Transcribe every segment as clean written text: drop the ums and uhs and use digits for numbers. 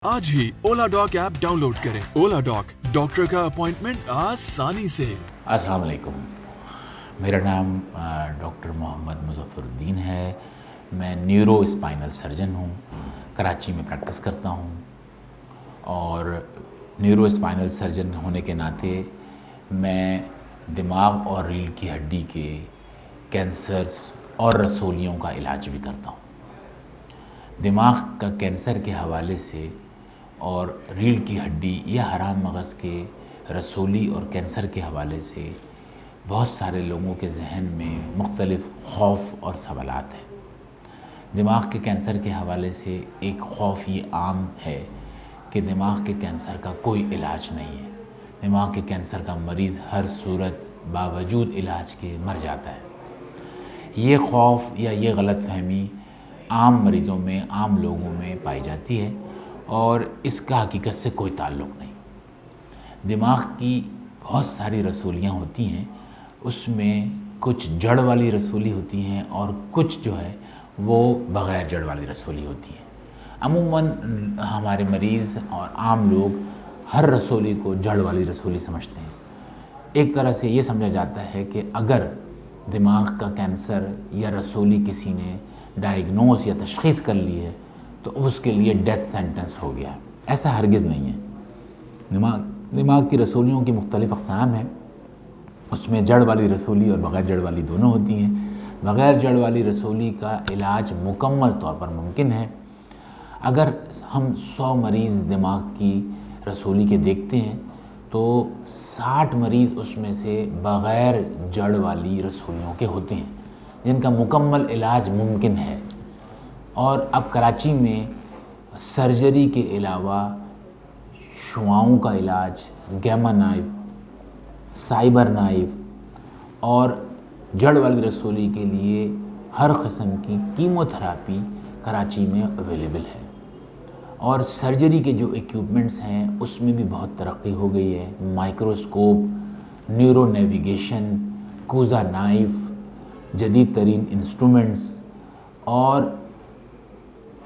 आज ही ओला dock app download करें। ओला dock, doctor का अपॉइंटमेंट आसानी से। अस्सलाम वालेकुम। मेरा नाम डॉक्टर मोहम्मद मुज़फ़्फ़रुद्दीन है। मैं न्यूरो स्पाइनल सर्जन हूँ, कराची में प्रैक्टिस करता हूँ। और न्यूरो स्पाइनल सर्जन होने के नाते मैं दिमाग और रीढ़ की हड्डी के कैंसर्स और रसोलियों का इलाज भी करता हूँ। दिमाग का कैंसर के हवाले से और रीढ़ की हड्डी या हराम मगज़ के रसोली और कैंसर के हवाले से बहुत सारे लोगों के जहन में मुख्तलिफ़ खौफ और सवालात हैं। दिमाग के कैंसर के हवाले से एक खौफ ये आम है कि दिमाग के कैंसर का कोई इलाज नहीं है। दिमाग के कैंसर का मरीज़ हर सूरत बावजूद इलाज के मर जाता है। ये खौफ या ये गलतफहमी आम मरीज़ों में, आम लोगों में पाई जाती है और इसका हकीकत से कोई ताल्लुक़ नहीं। दिमाग की बहुत सारी रसोलियाँ होती हैं, उसमें कुछ जड़ वाली रसोली होती हैं और कुछ जो है वो बग़ैर जड़ वाली रसोली होती हैं। अमूमन हमारे मरीज़ और आम लोग हर रसोली को जड़ वाली रसोली समझते हैं। एक तरह से ये समझा जाता है कि अगर दिमाग का कैंसर या रसोली किसी ने डायग्नोस या तशख़ीस कर ली है तो उसके लिए डेथ सेंटेंस हो गया है। ऐसा हरगिज़ नहीं है। दिमाग की रसोलियों की मुख्तलिफ़ अक़साम हैं। उसमें जड़ वाली रसोली और बग़ैर जड़ वाली दोनों होती हैं। बग़ैर जड़ वाली रसोली का इलाज मुकम्मल तौर पर मुमकिन है। अगर हम 100 मरीज़ दिमाग की रसोली के देखते हैं तो 60 मरीज़ उसमें से बग़ैर जड़ वाली रसोलियों के होते हैं जिनका मुकम्मल इलाज मुमकिन है। और अब कराची में सर्जरी के अलावा शुआओं का इलाज, गैमा नाइफ, साइबर नाइफ और जड़ वाली रसोली के लिए हर किस्म की कीमोथेरापी कराची में अवेलेबल है। और सर्जरी के जो इक्विपमेंट्स हैं उसमें भी बहुत तरक्की हो गई है। माइक्रोस्कोप, न्यूरो नेविगेशन, कूज़ा नाइफ, जदीद तरीन इंस्ट्रूमेंट्स और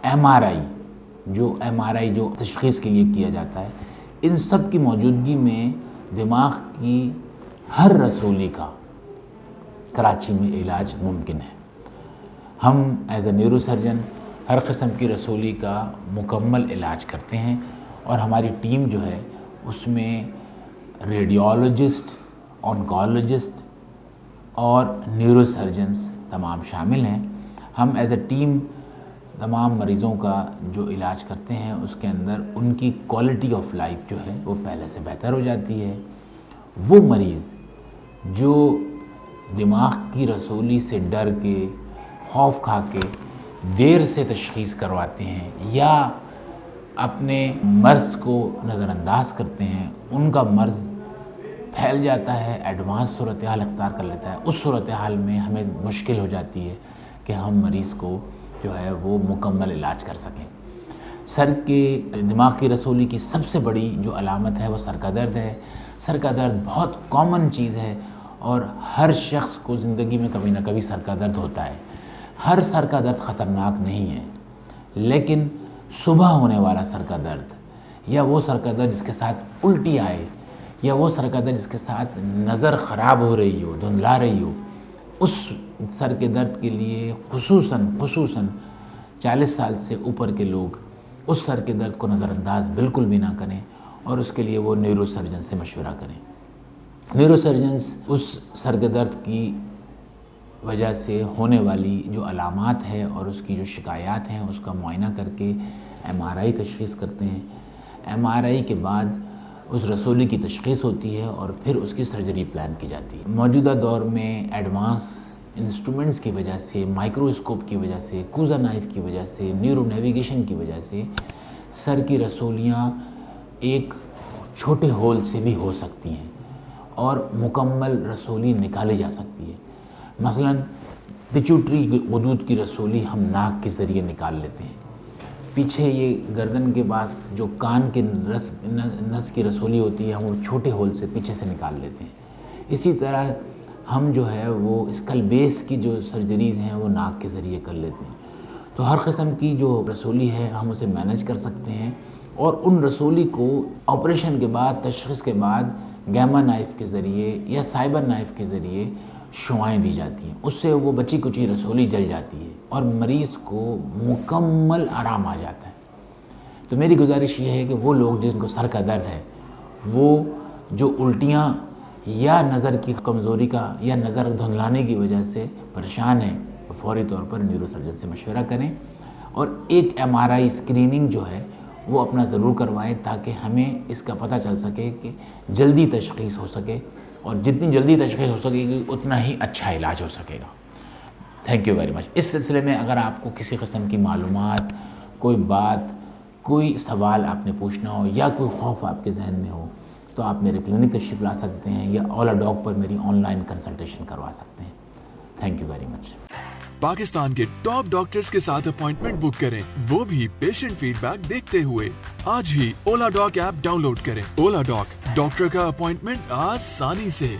एमआरआई जो तशख़ीस के लिए किया जाता है, इन सब की मौजूदगी में दिमाग की हर रसोली का कराची में इलाज मुमकिन है। हम एज़ ए न्यूरो सर्जन हर किस्म की रसोली का मुकम्मल इलाज करते हैं और हमारी टीम जो है उसमें रेडियोलॉजिस्ट, ऑन्कोलॉजिस्ट और न्यूरो सर्जन्स तमाम शामिल हैं। हम एज़ ए टीम तमाम मरीज़ों का जो इलाज करते हैं उसके अंदर उनकी क्वालिटी ऑफ लाइफ जो है वो पहले से बेहतर हो जाती है। वो मरीज़ जो दिमाग की रसोली से डर के, खौफ खा के देर से तशख़ीस करवाते हैं या अपने मर्ज़ को नज़रअंदाज करते हैं, उनका मर्ज़ फैल जाता है, एडवांस सूरत हाल अख्तियार कर लेता है। उस सूरत हाल में हमें मुश्किल हो जाती है कि हम मरीज़ को जो है वो मुकम्मल इलाज कर सकें। सर के दिमाग की रसोली की सबसे बड़ी जो अलामत है वो सर का दर्द है। सर का दर्द बहुत कॉमन चीज़ है और हर शख्स को ज़िंदगी में कभी ना कभी सर का दर्द होता है। हर सर का दर्द ख़तरनाक नहीं है, लेकिन सुबह होने वाला सर का दर्द या वो सर का दर्द जिसके साथ उल्टी आए या वो सर का दर्द जिसके साथ नज़र ख़राब हो रही हो, धुंधला रही हो, उस सर के दर्द के लिए खुसूसन 40 साल से ऊपर के लोग उस सर के दर्द को नज़रअंदाज बिल्कुल भी ना करें और उसके लिए वो न्यूरो सर्जन से मशवरा करें। न्यूरो सर्जन्स उस सर के दर्द की वजह से होने वाली जो अलामात है और उसकी जो शिकायत हैं उसका मुआयना करके एमआरआई तशख़ीस करते हैं। एमआरआई के बाद उस रसोली की तशख़ीस होती है और फिर उसकी सर्जरी प्लान की जाती है। मौजूदा दौर में एडवांस इंस्ट्रूमेंट्स की वजह से, माइक्रोस्कोप की वजह से, कूज़ा नाइफ की वजह से, न्यूरो नेविगेशन की वजह से सर की रसोलियाँ एक छोटे होल से भी हो सकती हैं और मुकम्मल रसोली निकाली जा सकती है। मसलन पिट्यूटरी गुदूद की रसोली हम नाक के ज़रिए निकाल लेते हैं। पीछे ये गर्दन के पास जो कान के नस की रसोली होती है हम वो छोटे होल से पीछे से निकाल लेते हैं। इसी तरह हम जो है वो स्कल बेस की जो सर्जरीज़ हैं वो नाक के ज़रिए कर लेते हैं। तो हर किस्म की जो रसोली है हम उसे मैनेज कर सकते हैं اور ان رسولی کو آپریشن کے بعد، تشخیص کے بعد گیما نائف کے ذریعے یا سائبر نائف کے ذریعے شعائیں دی جاتی ہیں. اس سے وہ بچی کچی رسولی جل جاتی ہے اور مریض کو مکمل آرام آ جاتا ہے. تو میری گزارش یہ ہے کہ وہ لوگ جن کو سر کا درد ہے، وہ جو الٹیاں یا نظر کی کمزوری کا یا نظر دھندلانے کی وجہ سے پریشان ہیں، فوری طور پر نیورو سرجن سے مشورہ کریں اور ایک MRI اسکریننگ جو ہے وہ اپنا ضرور کروائیں تاکہ ہمیں اس کا پتہ چل سکے کہ جلدی تشخیص ہو سکے، اور جتنی جلدی تشخیص ہو سکے گی اتنا ہی اچھا علاج ہو سکے گا. Thank you very much. اس سلسلے میں اگر آپ کو کسی قسم کی معلومات، کوئی بات، کوئی سوال آپ نے پوچھنا ہو یا کوئی خوف آپ کے ذہن میں ہو تو آپ میرے کلینک تشریف لا سکتے ہیں یا اولا ڈاک پر میری آن لائن کنسلٹیشن کروا سکتے ہیں. تھینک یو ویری مچ. پاکستان کے ٹاپ ڈاکٹرز کے ساتھ اپوائنٹمنٹ بک کریں، وہ بھی پیشنٹ فیڈ بیک دیکھتے ہوئے. آج ہی اولا ڈاک ایپ ڈاؤن لوڈ کریں. اولا ڈاک، ڈاکٹر کا اپوائنٹمنٹ آسانی سے.